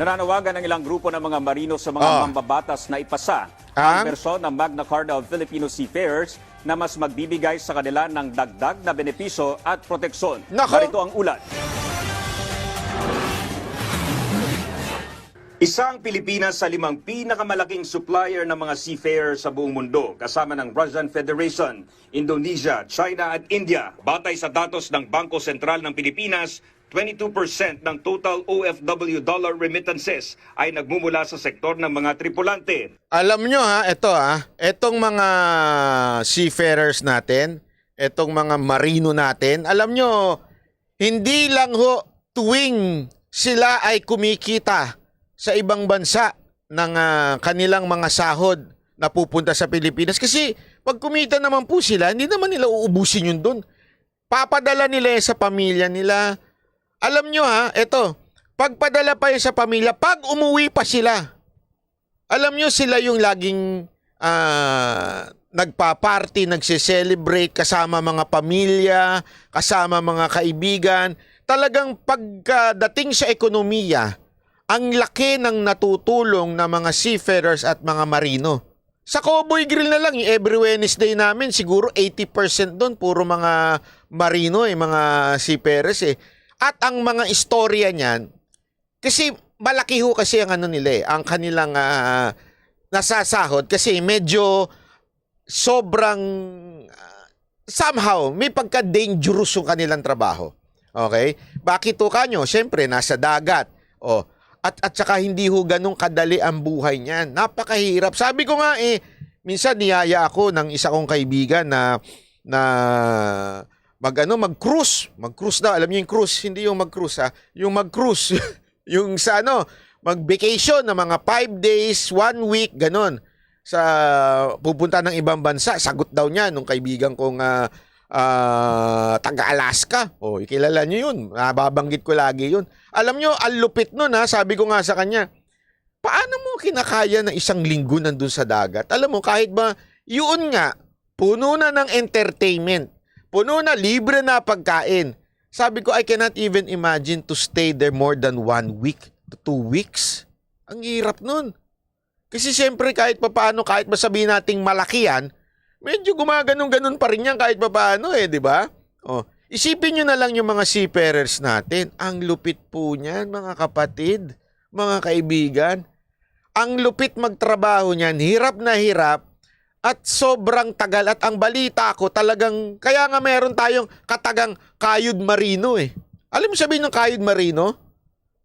Nananawagan ng ilang grupo ng mga marino sa mga mambabatas na ipasa ang bersyon ng Magna Carta of Filipino Seafarers na mas magbibigay sa kanila ng dagdag na benepisyo at proteksyon. Narito ang ulat. Isang Pilipinas sa 5 pinakamalaking supplier ng mga seafarers sa buong mundo, kasama ng Russian Federation, Indonesia, China at India. Batay sa datos ng Bangko Sentral ng Pilipinas, 22% ng total OFW dollar remittances ay nagmumula sa sektor ng mga tripulante. Alam nyo etong mga seafarers natin, etong mga marino natin, alam nyo, hindi lang tuwing sila ay kumikita sa ibang bansa ng kanilang mga sahod na pupunta sa Pilipinas. Kasi pag kumita naman po sila, hindi naman nila uubusin yun doon. Papadala nila sa pamilya nila. Alam nyo pagpadala pa yun sa pamilya, pag umuwi pa sila, alam nyo sila yung laging nagpa-party, nagse-celebrate kasama mga pamilya, kasama mga kaibigan. Talagang pagdating sa ekonomiya, ang laki ng natutulong na mga seafarers at mga marino. Sa Cowboy Grill na lang, every Wednesday namin, siguro 80% doon, puro mga marino, mga seafarers At ang mga istorya niyan, kasi malaki kasi ang nila ang kanilang nasasahod kasi medyo sobrang somehow may pagka-dangerous yung kanilang trabaho. Okay? Bakit kanyo? Siyempre, nasa dagat. At saka hindi ganun kadali ang buhay niyan. Napakahirap. Sabi ko nga minsan niyaya ako ng isa kong kaibigan na mag-cruise. Mag-cruise daw. Alam niyo yung cruise, hindi yung mag-cruise yung mag-cruise. yung sa mag-vacation na mga 5 days, 1 week, ganun. Sa pupunta ng ibang bansa, sagot daw niya nung kaibigan kong taga-Alaska. Ikilala niyo yun. Babanggit ko lagi yun. Alam niyo, ang lupit nun sabi ko nga sa kanya, paano mo kinakaya na 1 linggo nandun sa dagat? Alam mo, kahit ba, yun nga, puno na ng entertainment, puno na libre na pagkain. Sabi ko, I cannot even imagine to stay there more than 1 week to 2 weeks. Ang hirap nun. Kasi siyempre kahit papaano, kahit masabihin nating malaki yan, medyo gumaganon-ganon pa rin yan kahit papaano di ba? Isipin nyo na lang yung mga seafarers natin. Ang lupit po niyan, mga kapatid, mga kaibigan. Ang lupit magtrabaho niyan, hirap na hirap, at sobrang tagal. At ang balita ko talagang, kaya nga meron tayong katagang kayod marino Alam mo sabihin ng kayod marino?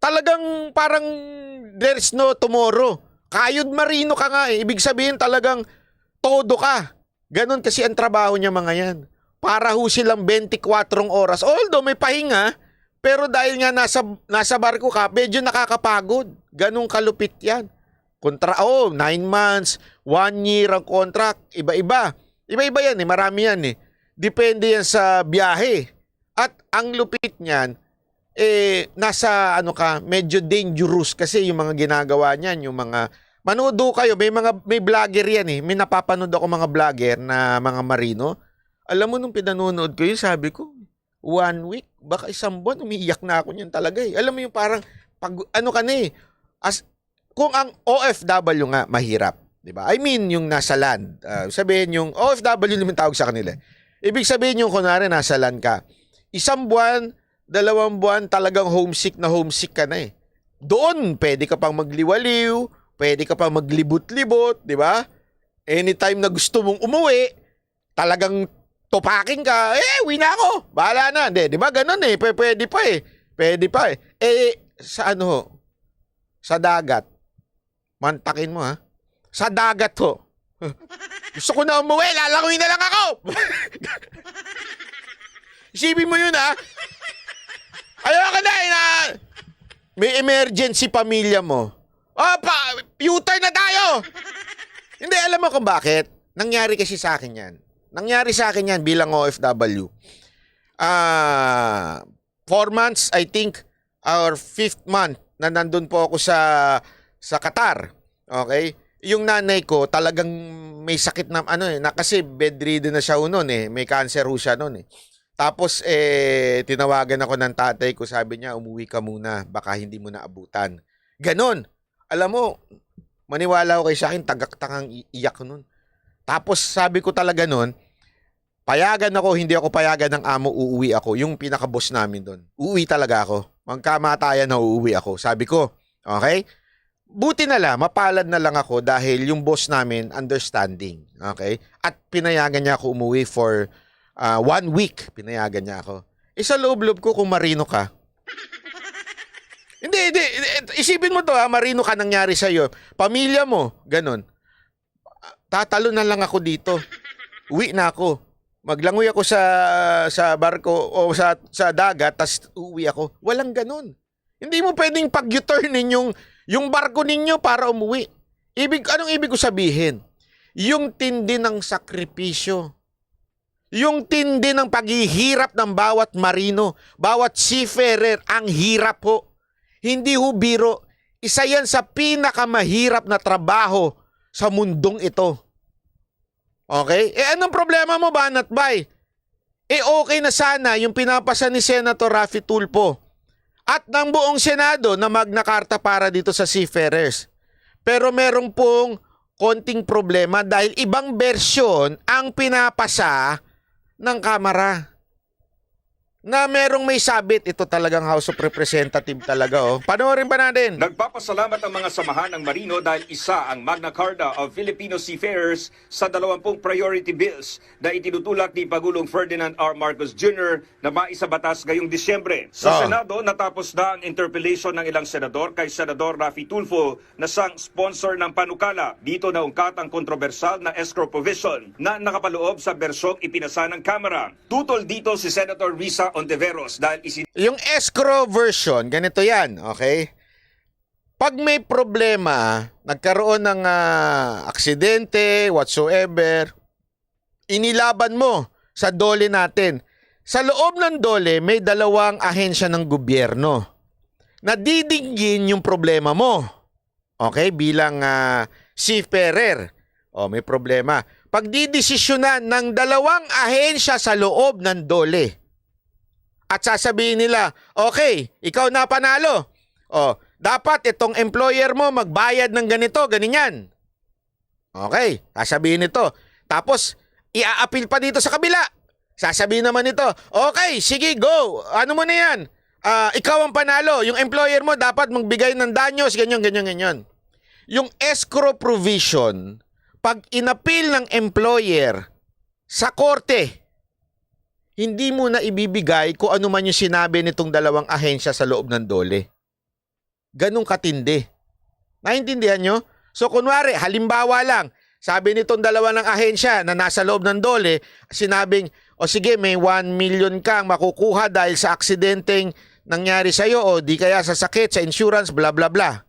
Talagang parang there's no tomorrow. Kayod marino ka nga Ibig sabihin talagang todo ka. Ganon kasi ang trabaho niya mga yan. Para silang 24 oras. Although may pahinga, pero dahil nga nasa barko ka, medyo nakakapagod. Ganong kalupit yan. 9 months, 1 year ang contract, iba-iba. Iba-iba yan marami yan Depende yan sa biyahe. At ang lupit niyan, nasa medyo dangerous kasi yung mga ginagawa niyan, yung mga manood kayo, may vlogger yan may napapanood ako mga vlogger na mga marino. Alam mo nung pinanonood ko yun, sabi ko, 1 week, baka 1 buwan, umiiyak na ako niyan talaga Alam mo yung parang, kung ang OFW nga, mahirap. Diba? I mean, yung nasa land. Sabihin yung OFW naman tawag sa kanila. Ibig sabihin yung kunwari nasa land ka. 1 buwan, 2 buwan, talagang homesick ka na Doon, pwede ka pang magliwaliw, pwede ka pang maglibot-libot, di ba? Anytime na gusto mong umuwi, talagang tupaking ka, uwi na ako, bahala na. Di ba? Ganun pwede pa Pwede pa sa sa dagat, mantakin mo sa dagat gusto ko na umuwi, lalangoy na lang ako. Isipin mo yun ayoko na may emergency pamilya mo. U-turn na tayo! Hindi, alam mo kung bakit? Nangyari kasi sa akin yan. Nangyari sa akin yan bilang OFW. 4 months, I think, or 5th month, na nandun po ako sa Qatar. Okay? Yung nanay ko, talagang may sakit na, na kasi bedridden na siya noon May cancer siya noon Tapos, tinawagan ako ng tatay ko, sabi niya, umuwi ka muna, baka hindi mo na abutan. Ganon. Alam mo, maniwala ko kayo sa akin, tagak-tangang iyak nun. Tapos sabi ko talaga nun, payagan ako, hindi ako payagan ng amo, uuwi ako. Yung pinaka-boss namin doon. Uuwi talaga ako. Magkamatayan na uuwi ako. Sabi ko, okay? Buti na lang, mapalad na lang ako dahil yung boss namin, understanding. Okay? At pinayagan niya ako umuwi for 1 week. Pinayagan niya ako. Sa loob-loob ko kung marino ka. Hindi. Isipin mo to marino ka nangyari sa'yo. Pamilya mo, ganun. Tatalo na lang ako dito. Uwi na ako. Maglangoy ako sa barko o sa dagat, tas uwi ako. Walang ganun. Hindi mo pwedeng pag-U-turnin yung barko ninyo para umuwi. Anong ibig ko sabihin? Yung tindi ng sakripisyo. Yung tindi ng paghihirap ng bawat marino, bawat seafarer, ang hirap ho. Hindi ho biro. Isa yan sa pinakamahirap na trabaho sa mundong ito. Okay? Anong problema mo, Banat Bay? Okay na sana yung pinapasa ni Senator Raffy Tulfo at ng buong Senado na Magna Carta para dito sa seafarers. Pero merong pong konting problema dahil ibang bersyon ang pinapasa ng Kamara. Na merong may sabit, ito talagang House of Representative talaga. Panoorin pa natin. Nagpapasalamat ang mga samahan ng Marino dahil isa ang Magna Carta of Filipino Seafarers sa 20 priority bills na itinutulak ni Pangulong Ferdinand R. Marcos Jr. na maisabatas ngayong Disyembre. Sa Senado, natapos na ang interpellation ng ilang senador kay Senador Raffy Tulfo na siyang sponsor ng panukala. Dito naungkat ang kontrobersal na escrow provision na nakapaloob sa bersyong ipinasa ng Kamara. Tutol dito si Senator Risa Ontiveros dahil yung escrow version, ganito yan, okay? Pag may problema, nagkaroon ng aksidente, whatsoever, inilaban mo sa dole natin. Sa loob ng dole, may 2 ahensya ng gobyerno na didinggin yung problema mo. Okay? Bilang seafarer. May problema. Pag didesisyonan ng 2 ahensya sa loob ng dole, at sasabihin nila, okay, ikaw na panalo. Dapat itong employer mo magbayad ng ganito, ganyan. Okay, sasabihin nito. Tapos, i-a-appeal pa dito sa kabila. Sasabihin naman nito, okay, sige, go. Ano mo na yan? Ikaw ang panalo. Yung employer mo dapat magbigay ng danyos, ganyan. Yung escrow provision, pag inappeal ng employer sa korte, hindi mo na ibibigay kung ano man yung sinabi nitong 2 ahensya sa loob ng dole. Ganong katindi. Naintindihan nyo? So kunwari, halimbawa lang, sabi nitong 2 ng ahensya na nasa loob ng dole, sinabing, sige, may 1 million kang makukuha dahil sa aksidenteng nangyari sa'yo o di kaya sa sakit, sa insurance, bla bla bla.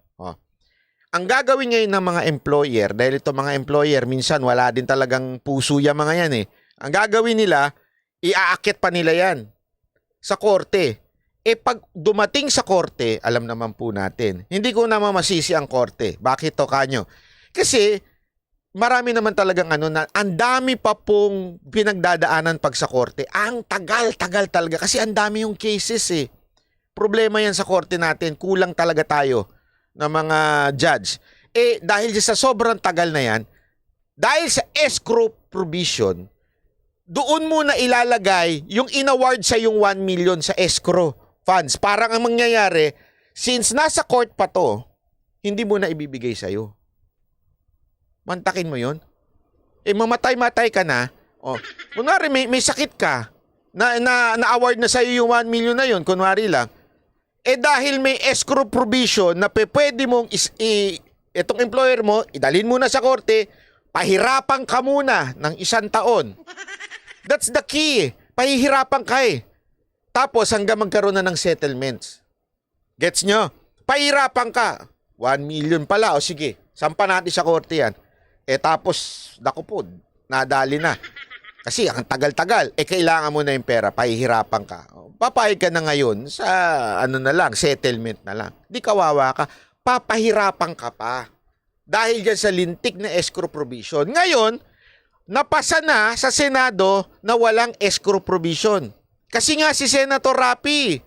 Ang gagawin ngayon ng mga employer, dahil itong mga employer, minsan wala din talagang puso yung mga yan eh. Ang gagawin nila, iaakit pa nila yan sa korte. Pag dumating sa korte, alam naman po natin, hindi ko naman masisi ang korte. Bakit to kanyo? Kasi marami naman talagang na ang dami pa pong pinagdadaanan pag sa korte. Ang tagal talaga kasi ang dami yung cases eh. Problema yan sa korte natin. Kulang talaga tayo ng mga judge. Dahil sa sobrang tagal na yan, dahil sa escrow provision, doon mo na ilalagay yung inaward sa yung 1 million sa escrow funds. Parang ang mangyayari, since nasa court pa to, hindi mo na ibibigay sa'yo. Mantakin mo yun. Mamatay-matay ka na. Kunwari, may sakit ka, na-award na sa'yo yung 1 million na yun, kunwari lang. Dahil may escrow provision na pwede mong itong employer mo, idalhin mo na sa korte, pahirapan ka muna ng 1 taon. That's the key. Pahihirapan ka eh. Tapos hanggang magkaroon na ng settlements. Gets nyo? Pahihirapan ka. 1 million pala. O sige, sampa natin sa korte yan. Tapos, naku po, nadali na. Kasi ang tagal-tagal. Kailangan mo na yung pera. Pahihirapan ka. Papayag ka na ngayon sa settlement na lang. Di kawawa ka. Papahirapan ka pa. Dahil dyan sa lintik na escrow provision. Ngayon, napasa na sa Senado na walang escrow provision. Kasi nga si Senator Raffy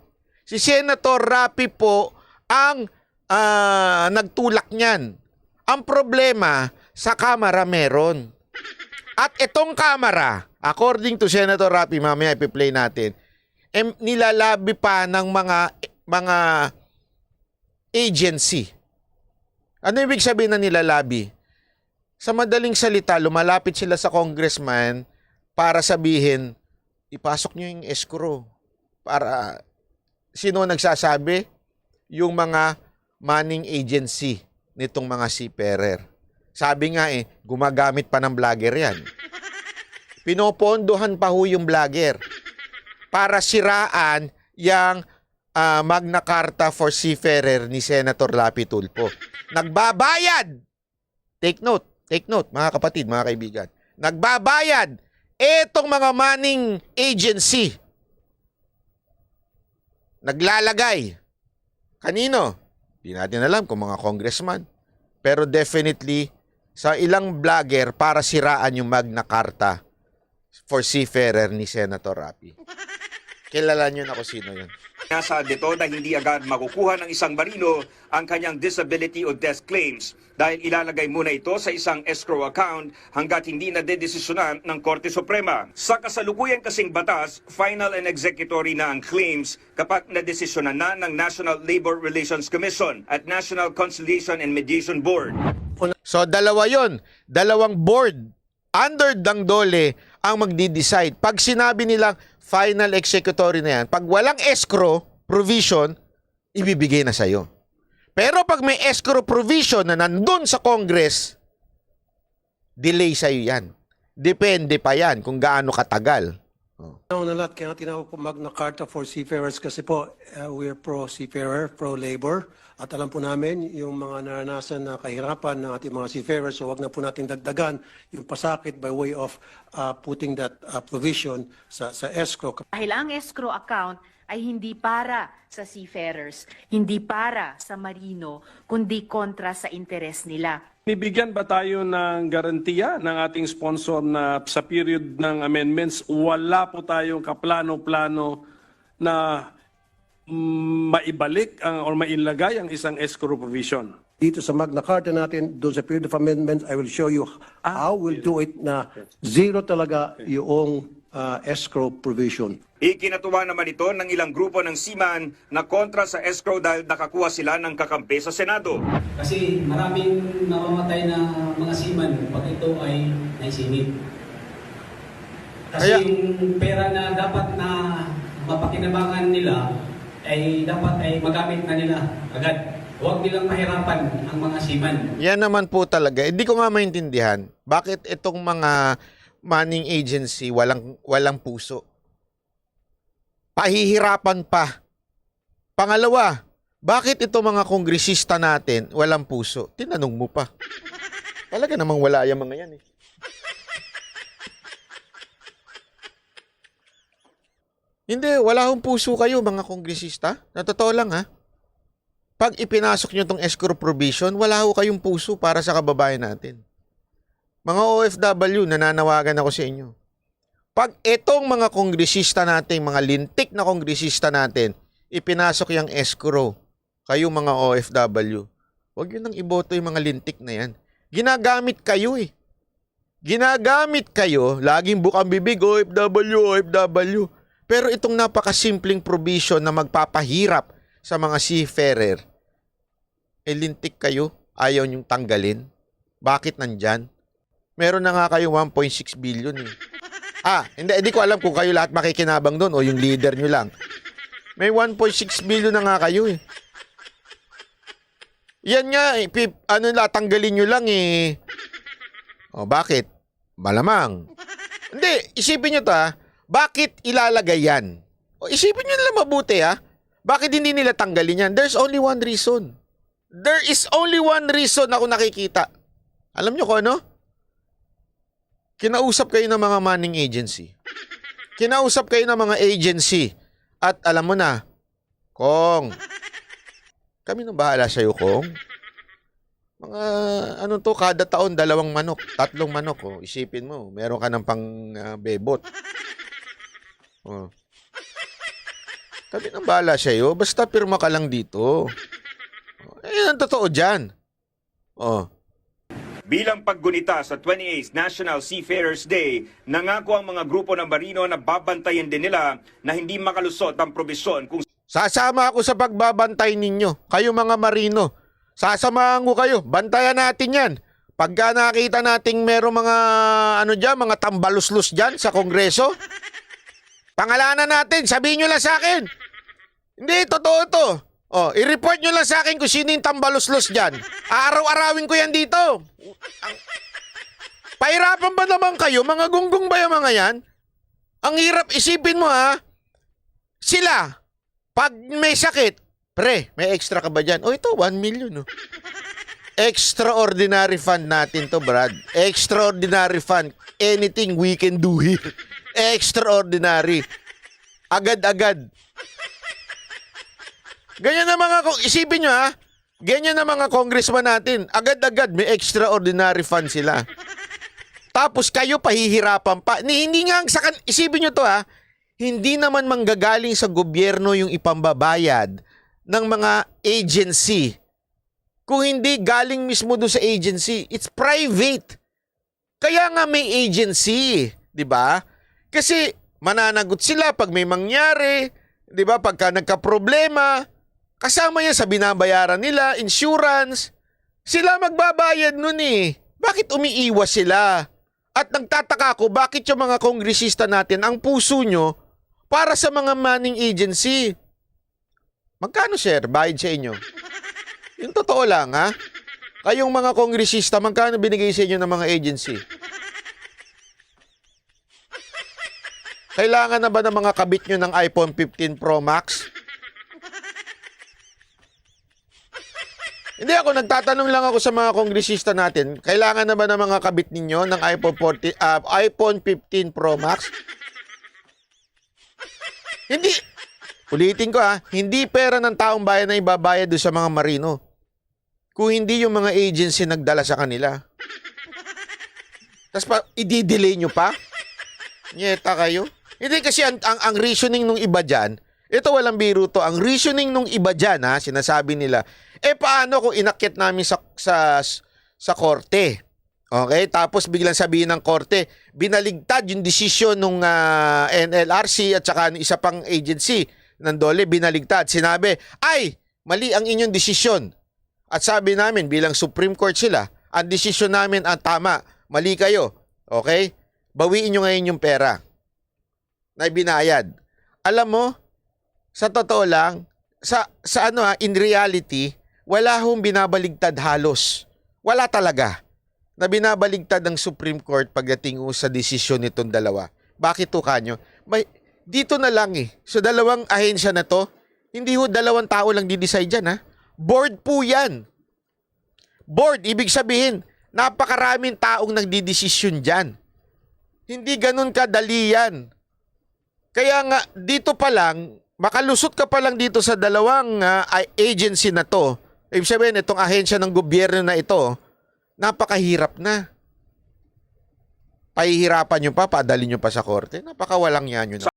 po ang nagtulak niyan. Ang problema, sa Kamara meron. At itong Kamara, according to Senator Rapi, mamaya ipi-play natin, nilalabi pa ng mga agency. Ano ibig sabihin na nilalabi? Sa madaling salita, lumalapit sila sa congressman para sabihin, ipasok nyo yung escrow. Para, sino nagsasabi? Yung mga manning agency nitong mga seafarer. Sabi nga gumagamit pa ng vlogger yan. Pinopondohan pa ho yung vlogger para siraan yung Magna Carta for Seafarer ni Senator Lapi Tulfo. Nagbabayad! Take note, mga kapatid, mga kaibigan. Nagbabayad etong mga manning agency. Naglalagay. Kanino? Di natin alam kung mga congressman. Pero definitely, sa ilang vlogger para siraan yung Magna Carta for Seafarer ni Senator Rapi. Kilala nyo na kung sino yun. Nasa dito na hindi agad makukuha ng isang marino ang kanyang disability o death claims dahil ilalagay muna ito sa isang escrow account hanggat hindi na dedesisyonan ng Korte Suprema. Sa kasalukuyan kasing batas, final and executory na ang claims kapag nadesisyonan na ng National Labor Relations Commission at National Conciliation and Mediation Board. So dalawa yon, dalawang board under Dang Dole ang magdi-decide. Pag sinabi nilang final executory na yan, pag walang escrow provision, ibibigay na sa'yo. Pero pag may escrow provision na nandun sa Congress, delay sa'yo yan. Depende pa yan kung gaano katagal. Una lahat, kaya tinawag po Magna Carta for Seafarers kasi po we're pro-seafarer, pro-labor. At alam po namin yung mga naranasan na kahirapan ng ating mga seafarers, so wag na po natin dagdagan yung pasakit by way of putting that provision sa escrow. Dahil ang escrow account ay hindi para sa seafarers, hindi para sa marino, kundi kontra sa interes nila. Nibigyan ba tayo ng garantiya ng ating sponsor na sa period ng amendments, wala po tayong kaplano-plano na maibalik or mailagay ang isang escrow provision? Dito sa Magna Carta natin, doon sa period of amendments, I will show you how we'll do it na zero talaga yung escrow provision. Ikinatuwa naman ito ng ilang grupo ng seaman na kontra sa escrow dahil nakakuha sila ng kakampi sa Senado. Kasi maraming namamatay na mga seaman pag ito ay naisingit. Kasi yung pera na dapat na mapakinabangan nila ay dapat ay magamit na nila agad. Huwag nilang mahirapan ang mga seaman. Yan naman po talaga. Hindi ko nga maintindihan bakit itong mga manning agency walang puso. Pahihirapan pa. Pangalawa, bakit itong mga kongresista natin walang puso? Tinanong mo pa. Talaga namang wala yung mga yan . Hindi, wala akong puso kayo mga kongresista. Na totoo lang Pag ipinasok nyo tong escrow provision, wala ho kayong puso para sa kababayan natin. Mga OFW, nananawagan ako sa inyo. Pag itong mga kongresista natin, mga lintik na kongresista natin, ipinasok yung escrow, kayo mga OFW, huwag yun nang iboto yung mga lintik na yan. Ginagamit kayo Ginagamit kayo, laging bukang bibig, OFW. Pero itong napakasimpleng provision na magpapahirap sa mga seafarer, lintik kayo, ayaw nyong tanggalin. Bakit nandyan? Meron na nga kayo 1.6 billion . Hindi ko alam kung kayo lahat makikinabang doon o yung leader nyo lang. May 1.6 billion na nga kayo . Yan nga, tanggalin nyo lang . O, bakit? Malamang. Hindi, isipin nyo bakit ilalagay yan? O, isipin nyo nila mabuti Bakit hindi nila tanggalin yan? There's only one reason. There is only one reason ako nakikita. Alam nyo kung ano? Kinausap kayo ng mga manning agency. Kinausap kayo ng mga agency. At alam mo na, Kong, kami nang bahala sa'yo, Kong. Mga, kada taon, 2 manok, 3 manok. Isipin mo, meron ka ng pang bebot. Kami nang bahala sa'yo, basta pirma ka lang dito. Yan ang totoo dyan. Oh. Bilang paggunita sa 28th National Seafarers Day, nangako ang mga grupo ng marino na babantayan din nila na hindi makalusot ang probisyon kung Sasama ako sa pagbabantay ninyo. Kayo mga marino. Sasamahan ko kayo. Bantayan natin yan. Pagka nakita nating merong mga mga tambaluslos dyan sa Kongreso, pangalanan natin. Sabihin nyo lang sa akin. Hindi, totoo to. Oh, i-report nyo lang sa akin kung sino yung tambaluslos dyan. Aaraw-arawin ko yan dito. Pahirapan ba naman kayo? Mga gunggong ba yung mga yan? Ang hirap isipin mo ha. Sila, pag may sakit, pre, may extra ka ba dyan? Oh, ito, 1 million. Oh. Extraordinary fund natin to, Brad. Extraordinary fund. Anything we can do here. Extraordinary. Agad-agad. Ganyan na isipin nyo ha, ganyan na mga congressman natin. Agad-agad, may extraordinary fund sila. Tapos kayo pahihirapan pa. Hindi nga, isipin nyo to ha, hindi naman manggagaling sa gobyerno yung ipambabayad ng mga agency. Kung hindi galing mismo doon sa agency, it's private. Kaya nga may agency, 'di ba? Kasi mananagot sila pag may mangyari, 'di ba? Pagka nagka-problema, kasama yan sa binabayaran nila, insurance. Sila magbabayad nun eh. Bakit umiiwas sila? At nagtataka ako, bakit yung mga kongresista natin, ang puso nyo, para sa mga manning agency. Magkano, sir, bayad sa inyo? Yung totoo lang, ha? Kayong mga kongresista, magkano binigay sa inyo ng mga agency? Kailangan na ba ng mga kabit nyo ng iPhone 15 Pro Max? Hindi ako, nagtatanong lang ako sa mga kongresista natin, kailangan na ba ng mga kabit ninyo ng iPhone 15 Pro Max? Hindi, ulitin ko hindi pera ng taong bayan na ibabayad doon sa mga marino. Kung hindi yung mga agency nagdala sa kanila. Tapos i-delay nyo pa? Nyeta kayo? Hindi kasi ang reasoning nung iba dyan, ito walang biro to, ang reasoning nung iba dyan, sinasabi nila, paano kung inakyat namin sa korte? Okay? Tapos biglang sabihin ng korte, binaligtad yung desisyon ng NLRC at saka ng isa pang agency ng DOLE, binaligtad. Sinabi, ay, mali ang inyong desisyon. At sabi namin, bilang Supreme Court sila, ang desisyon namin ang tama, mali kayo. Okay? Bawiin nyo ngayon yung pera na binayad. Alam mo, sa totoo lang, in reality, wala hong binabaligtad halos. Wala talaga na binabaligtad ng Supreme Court pagdating sa desisyon nitong dalawa. Bakit to kanyo? Dito na lang Sa dalawang ahensya na to, hindi ho dalawang tao lang di-decide dyan Board po yan. Board, ibig sabihin, napakaraming taong nagdidesisyon dyan. Hindi ganun kadali yan. Kaya nga, dito pa lang, makalusot ka pa lang dito sa dalawang agency na to. Ibig sabihin, itong ahensya ng gobyerno na ito, napakahirap na. Pahihirapan nyo pa, padali nyo pa sa korte. Napakawalang yan yun.